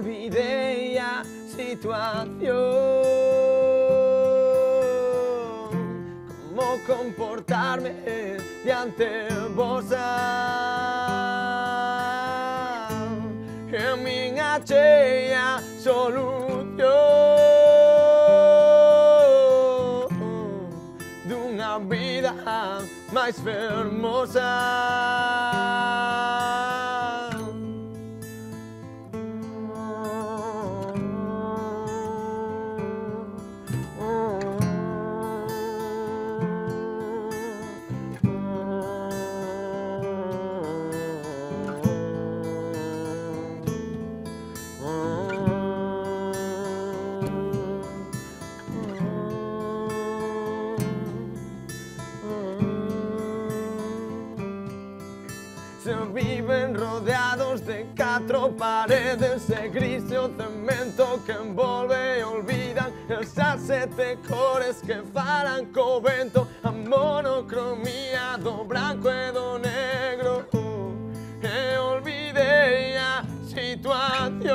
olvidé la situación, cómo comportarme diante vos. En mi aquella solución de una vida más hermosa. Se viven rodeados de cuatro paredes de gris o cemento que envolve e olvidan esas sete cores que falan co vento, a monocromía do branco e do negro. E olvidei a situación,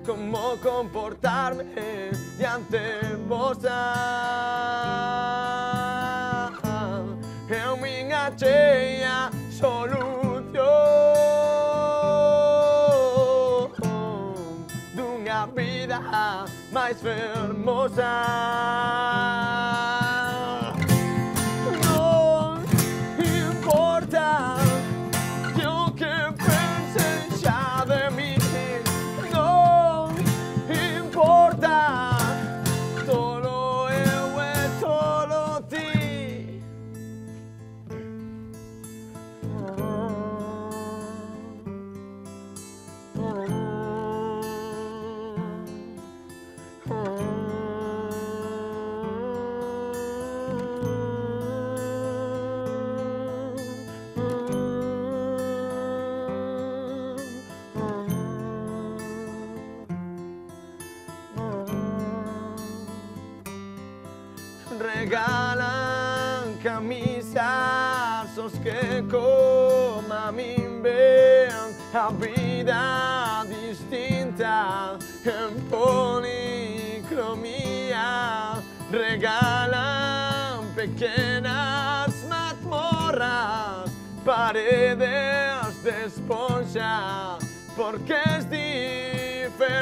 como comportarme diante vos. En mi aquella solución de una vida más hermosa. No importa lo que piensen ya de mí, no importa todo eu e todo ti. Regalan camisas os que como a mí vean a vida distinta en policromía. Regalan pequeñas mazmorras, paredes de esponja, porque es diferente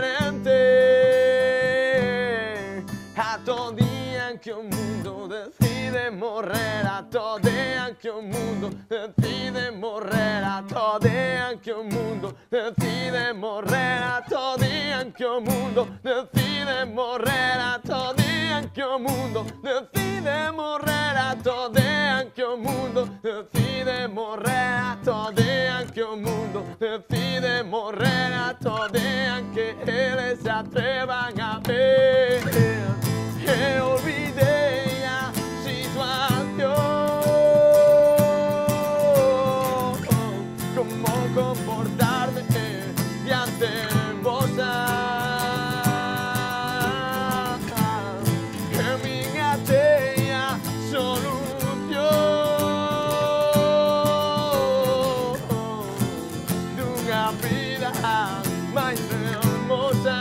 a todo día que o mundo decide morrer, a todo día que o mundo decide morrer, a todo día que o mundo decide morrer, a todo día que o mundo decide morrer, a todo día que o mundo decide morrer, a todo día que o mundo decide morrer, a todo día que o mundo decide morrer, a todo día que eles se atrevan a ver. Que olvidé la situación, cómo comportarme diante vos. Que mi aquella solución de una vida más hermosa.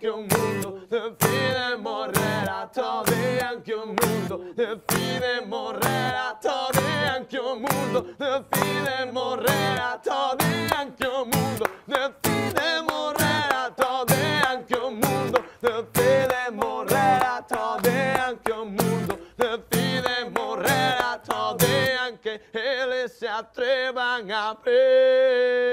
Que un mundo decide morrer, a todo día que un mundo decide morrer, a todo día que un mundo decide morrer, a todo día que un mundo decide morrer, a todo día que un mundo decide morrer, a todo día que un mundo decide morrer, a todo día que eles se atrevan a ver.